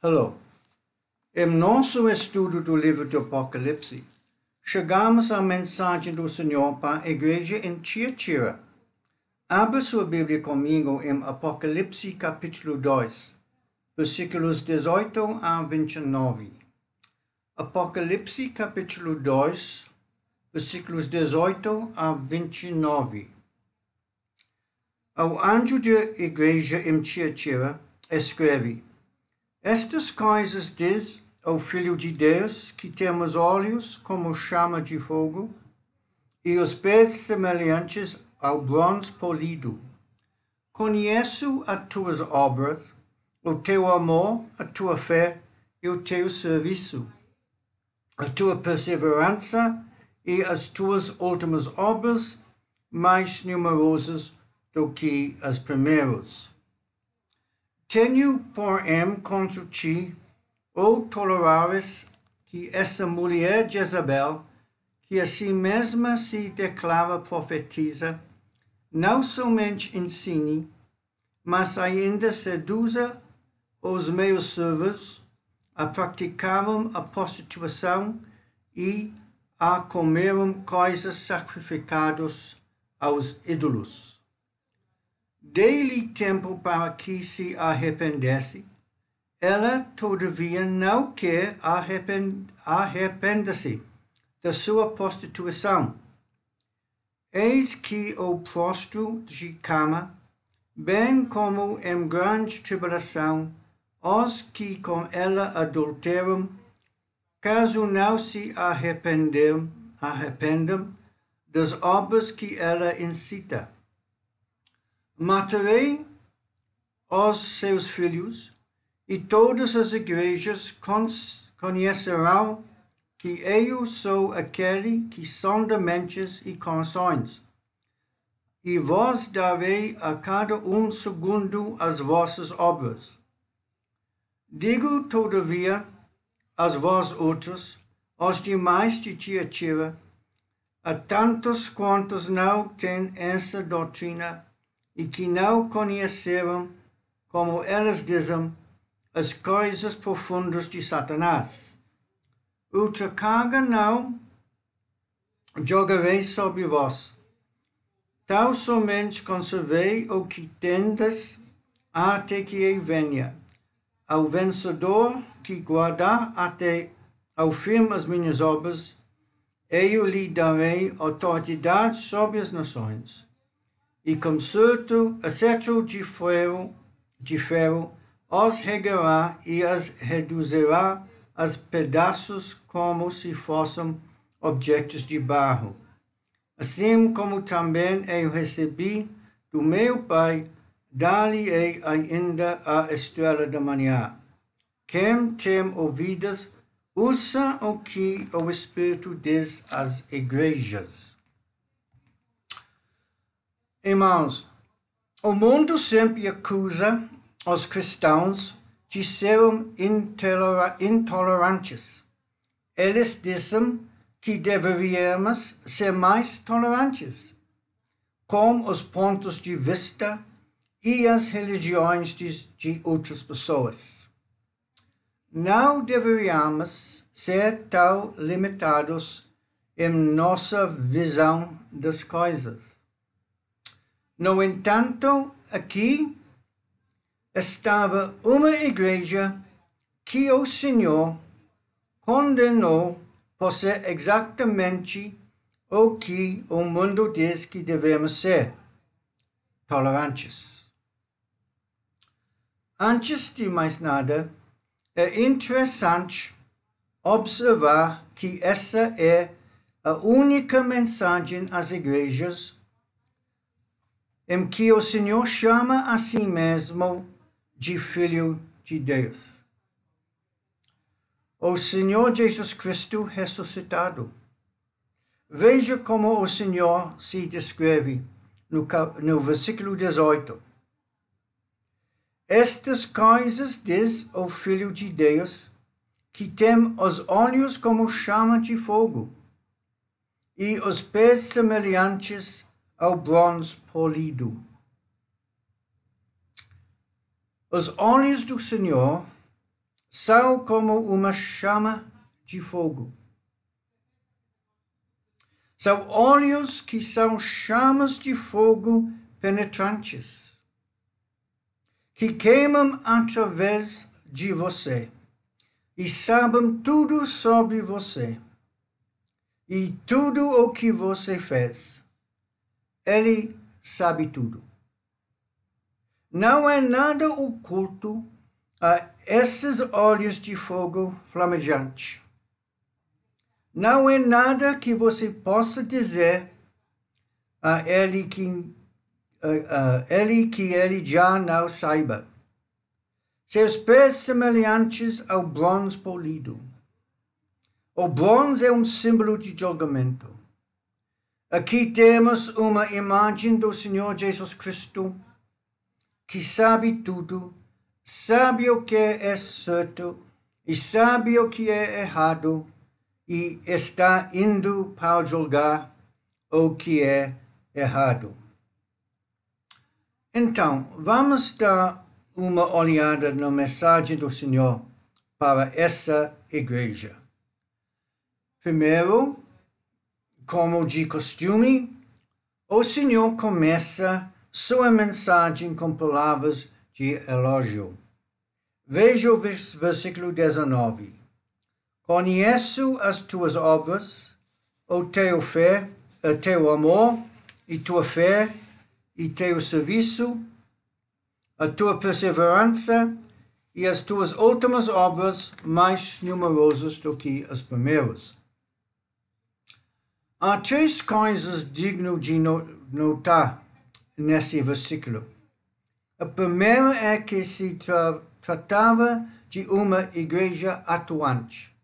Hello. Em nosso estudo do livro do Apocalipse, chegamos à mensagem do Senhor para a igreja em Tiatira. Abra sua Bíblia comigo em Apocalipse capítulo 2, versículos 18 a 29. Apocalipse capítulo 2, versículos 18 a 29. Ao anjo da igreja em Tiatira escreve: Estas coisas diz o Filho de Deus, que tem os olhos como chama de fogo e os pés semelhantes ao bronze polido. Conheço as tuas obras, o teu amor, a tua fé e o teu serviço, a tua perseverança e as tuas últimas obras, mais numerosas do que as primeiras. Tenho, porém, contra ti, ou tolerares que essa mulher Jezabel, que a si mesma se declara profetisa, não somente ensine, mas ainda seduza os meus servos a praticarem a prostituição e a comerem coisas sacrificadas aos ídolos. Dê-lhe tempo para que se arrependesse. Ela, todavia, não quer arrepender-se da sua prostituição. Eis que o prostro de cama, bem como em grande tribulação, os que com ela adulteram, caso não se arrependam das obras que ela incita. Matarei os seus filhos, e todas as igrejas conhecerão que eu sou aquele que sonda mentes e corações, e vos darei a cada um segundo as vossas obras. Digo, todavia, a vós outros, os demais de Tiatira, a tantos quantos não têm essa doutrina, e que não conheceram, como elas dizem, as coisas profundas de Satanás. Outra carga não jogarei sobre vós. Tão somente conservei o que tendes até que eu venha. Ao vencedor que guardar até ao fim as minhas obras, eu lhe darei autoridade sobre as nações. E com cetro de ferro os regará e as reduzirá a pedaços como se fossem objetos de barro. Assim como também eu recebi do meu Pai, dar-lhe-ei ainda a estrela da manhã. Quem tem ouvidos, ouça o que o Espírito diz às igrejas. Irmãos, o mundo sempre acusa os cristãos de serem intolerantes. Eles dizem que deveríamos ser mais tolerantes com os pontos de vista e as religiões de outras pessoas. Não deveríamos ser tão limitados em nossa visão das coisas. No entanto, aqui estava uma igreja que o Senhor condenou por ser exatamente o que o mundo diz que devemos ser: tolerantes. Antes de mais nada, é interessante observar que essa é a única mensagem às igrejas em que o Senhor chama a si mesmo de Filho de Deus. O Senhor Jesus Cristo ressuscitado. Veja como o Senhor se descreve no versículo 18. Estas coisas diz o Filho de Deus, que tem os olhos como chama de fogo, e os pés semelhantes ao bronze polido. Os olhos do Senhor são como uma chama de fogo. São olhos que são chamas de fogo penetrantes, que queimam através de você e sabem tudo sobre você e tudo o que você fez. Ele sabe tudo. Não é nada oculto a esses olhos de fogo flamejante. Não é nada que você possa dizer a ele que ele já não saiba. Seus pés semelhantes ao bronze polido. O bronze é símbolo de julgamento. Aqui temos uma imagem do Senhor Jesus Cristo, que sabe tudo, sabe o que é certo e sabe o que é errado, e está indo para julgar o que é errado. Então, vamos dar uma olhada na mensagem do Senhor para essa igreja. Primeiro, como de costume, o Senhor começa sua mensagem com palavras de elogio. Veja o versículo 19. Conheço as tuas obras, o teu amor e tua fé e teu serviço, a tua perseverança e as tuas últimas obras mais numerosas do que as primeiras. Há três coisas dignas de notar nesse versículo. A primeira é que se tratava de uma igreja atuante.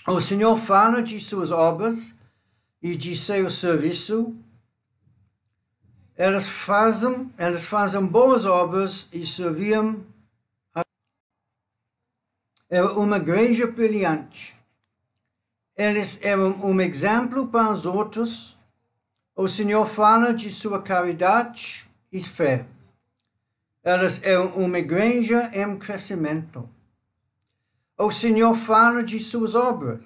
O Senhor fala de suas obras e de seu serviço. Elas fazem boas obras e serviam. Era uma igreja brilhante. Eles eram exemplo para os outros. O Senhor fala de sua caridade e fé. Elas eram uma igreja em crescimento. O Senhor fala de suas obras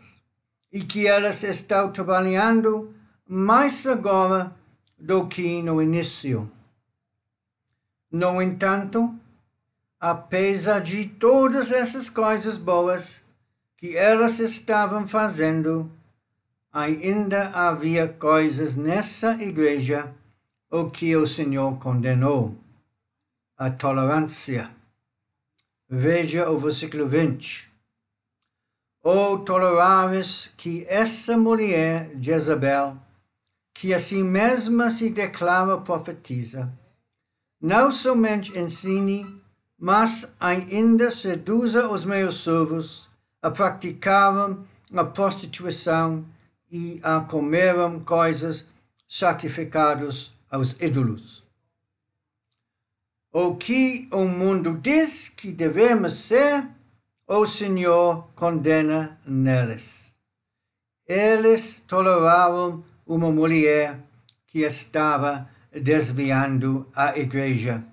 e que elas estão trabalhando mais agora do que no início. No entanto, apesar de todas essas coisas boas que elas estavam fazendo, ainda havia coisas nessa igreja o que o Senhor condenou. A tolerância. Veja o versículo 20. Ou tolerares que essa mulher, Jezabel, que a si mesma se declara profetisa, não somente ensine, mas ainda seduza os meus servos a praticarem a prostituição e a comerem coisas sacrificadas aos ídolos. O que o mundo diz que devemos ser, o Senhor condena neles. Eles toleraram uma mulher que estava desviando a igreja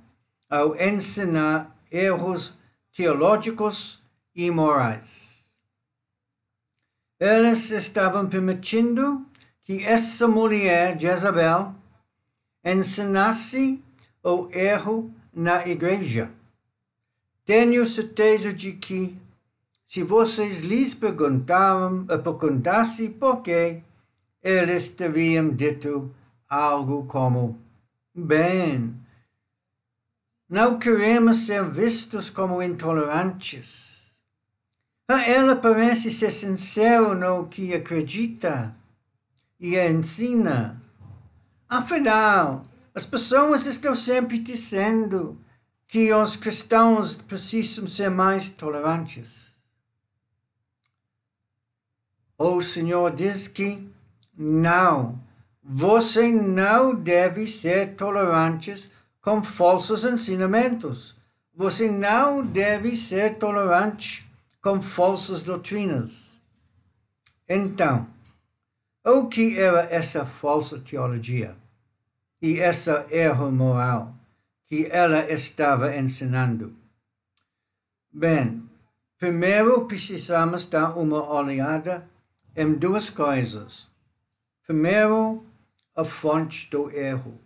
ao ensinar erros teológicos e morais. Eles estavam permitindo que essa mulher, Jezabel, ensinasse o erro na igreja. Tenho certeza de que, se vocês lhes perguntassem por quê, eles teriam dito algo como: bem, não queremos ser vistos como intolerantes. Ela parece ser sincera no que acredita e ensina. Afinal, as pessoas estão sempre dizendo que os cristãos precisam ser mais tolerantes. O Senhor diz que não, você não deve ser tolerante com falsos ensinamentos. Você não deve ser tolerante com falsas doutrinas. Então, o que era essa falsa teologia e esse erro moral que ela estava ensinando? Bem, primeiro precisamos dar uma olhada em duas coisas. Primeiro, a fonte do erro.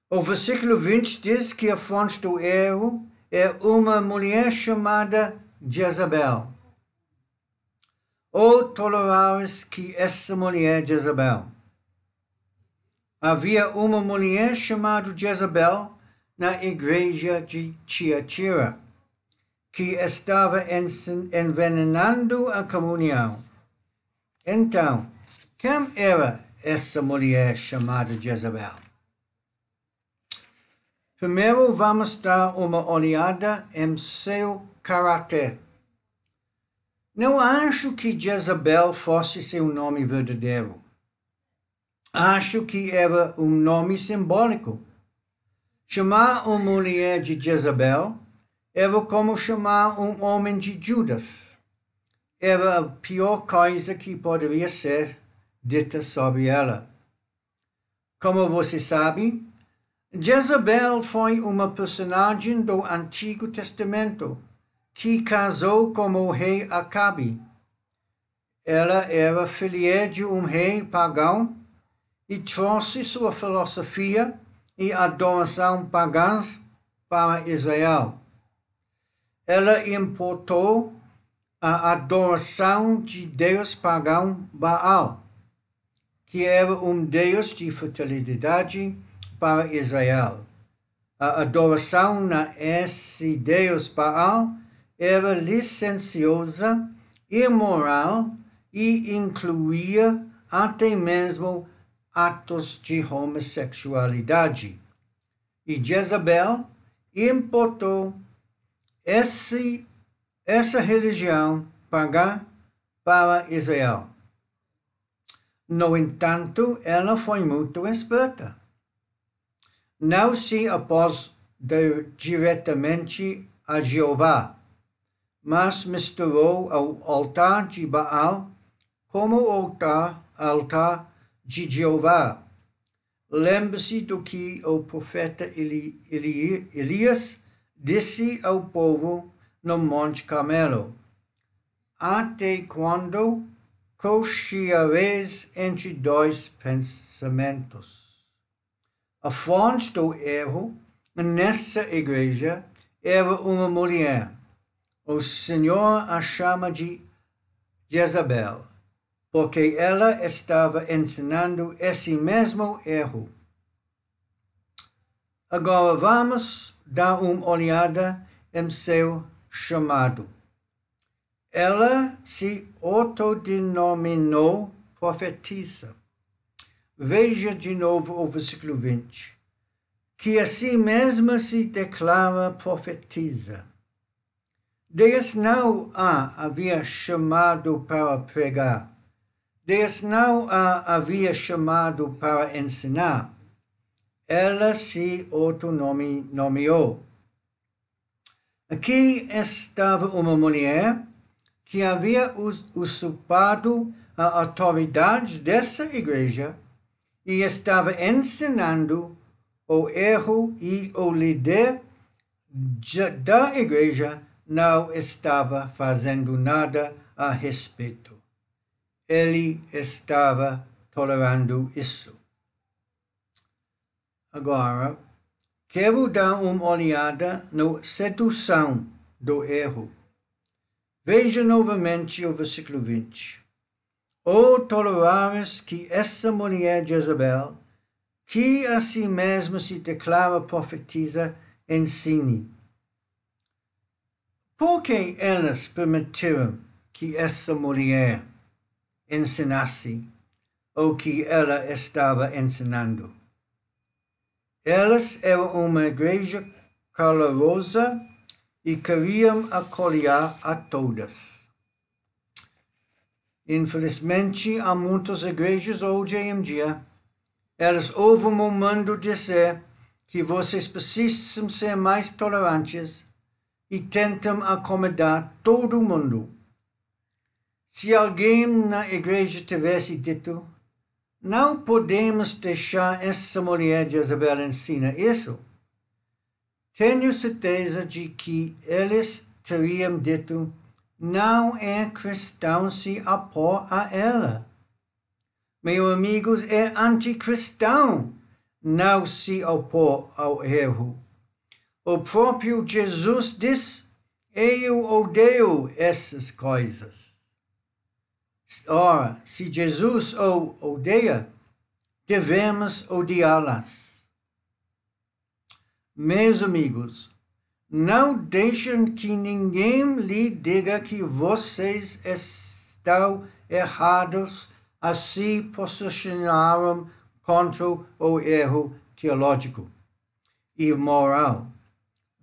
O versículo 20 diz que a fonte do erro é uma mulher chamada Jezabel. Ou tolerares que essa mulher Jezabel. Havia uma mulher chamada Jezabel na igreja de Tiatira, que estava envenenando a comunhão. Então, quem era essa mulher chamada Jezabel? Primeiro vamos dar uma olhada em seu caráter. Não acho que Jezabel fosse seu nome verdadeiro. Acho que era um nome simbólico. Chamar uma mulher de Jezabel era como chamar um homem de Judas. Era a pior coisa que poderia ser dita sobre ela. Como você sabe, Jezabel foi uma personagem do Antigo Testamento que casou com o rei Acabe. Ela era filha de um rei pagão e trouxe sua filosofia e adoração pagãs para Israel. Ela importou a adoração de Deus pagão Baal, que era um deus de fertilidade para Israel. A adoração a esse deus Baal era licenciosa, imoral e incluía até mesmo atos de homossexualidade. E Jezabel importou essa religião pagã para Israel. No entanto, ela foi muito esperta. Não se opôs diretamente a Jeová, mas misturou o altar de Baal como o altar de Jeová. Lembre-se do que o profeta Elias disse ao povo no Monte Carmelo: até quando cocheareis entre dois pensamentos? A fonte do erro nessa igreja era uma mulher. O Senhor a chama de Jezabel, porque ela estava ensinando esse mesmo erro. Agora vamos dar uma olhada em seu chamado. Ela se autodenominou profetisa. Veja de novo o versículo 20. Que assim mesma se declara profetisa. Deus não a havia chamado para pregar. Deus não a havia chamado para ensinar. Ela se autonomeou. Aqui estava uma mulher que havia usurpado a autoridade dessa igreja e estava ensinando o erro, e o líder da igreja não estava fazendo nada a respeito. Ele estava tolerando isso. Agora, quero dar uma olhada na sedução do erro. Veja novamente o versículo 20. Ou tolerares que essa mulher Jezabel, que a si mesma se declara profetisa, ensine. Por que elas permitiram que essa mulher ensinasse o que ela estava ensinando? Elas eram uma igreja calorosa e queriam acolher a todas. Infelizmente, há muitas igrejas hoje em dia. Elas ouvem o mundo dizer que vocês precisam ser mais tolerantes e tentam acomodar todo mundo. Se alguém na igreja tivesse dito: não podemos deixar essa mulher Jezabel ensinar isso, tenho certeza de que eles teriam dito: não é cristão se opor a ela. Meus amigos, é anticristão não se opor ao erro. O próprio Jesus diz: eu odeio essas coisas. Ora, se Jesus o odeia, devemos odiá-las. Meus amigos, não deixem que ninguém lhe diga que vocês estão errados a se posicionaram contra o erro teológico e moral.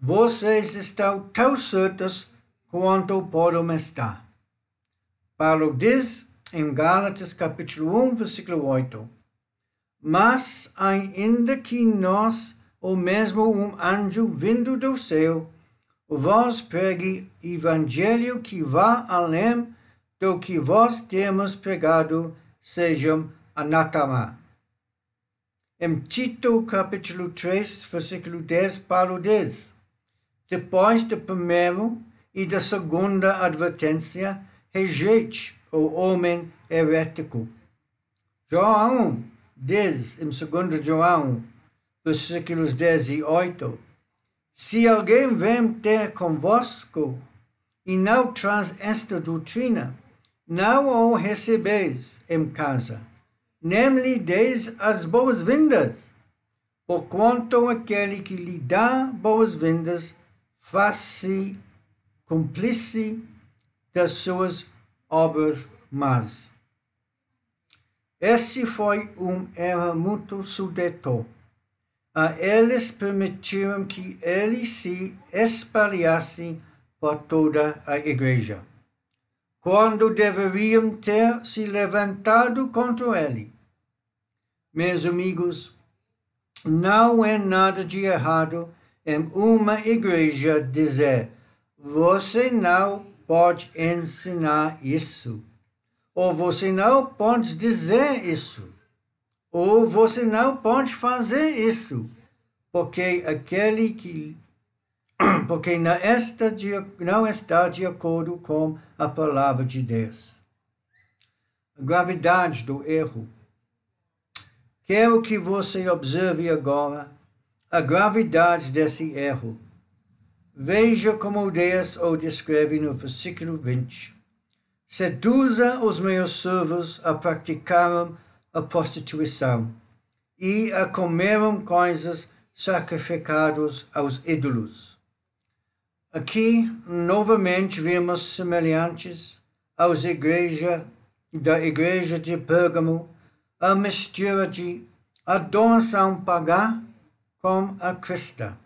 Vocês estão tão certos quanto podem estar. Paulo diz em Gálatas capítulo 1, versículo 8: mas ainda que nós, ou mesmo anjo vindo do céu, vos pregue evangelho que vá além do que vós temos pregado, sejam anátema. Em Tito capítulo 3, versículo 10, Paulo diz: depois do primeiro e da segunda advertência, rejeite o homem herético. João diz, em 2 João, versículos 10 e 8, se alguém vem ter convosco e não traz esta doutrina, não o recebeis em casa, nem lhe deis as boas-vindas, porquanto aquele que lhe dá boas-vindas faz-se cúmplice das suas obras más. Esse foi erro muito sujeito. Eles permitiram que ele se espalhasse por toda a igreja, quando deveriam ter se levantado contra ele. Meus amigos, não é nada de errado em uma igreja dizer: você não pode ensinar isso, ou você não pode dizer isso, ou você não pode fazer isso, porque aquele que não está de acordo com a palavra de Deus. A gravidade do erro. Quero que você observe agora a gravidade desse erro. Veja como Deus o descreve no versículo 20. Seduza os meus servos a praticarem a prostituição e a comerem coisas sacrificadas aos ídolos. Aqui, novamente, vemos semelhantes da igreja de Pérgamo, a mistura de adoração pagã com a cristã.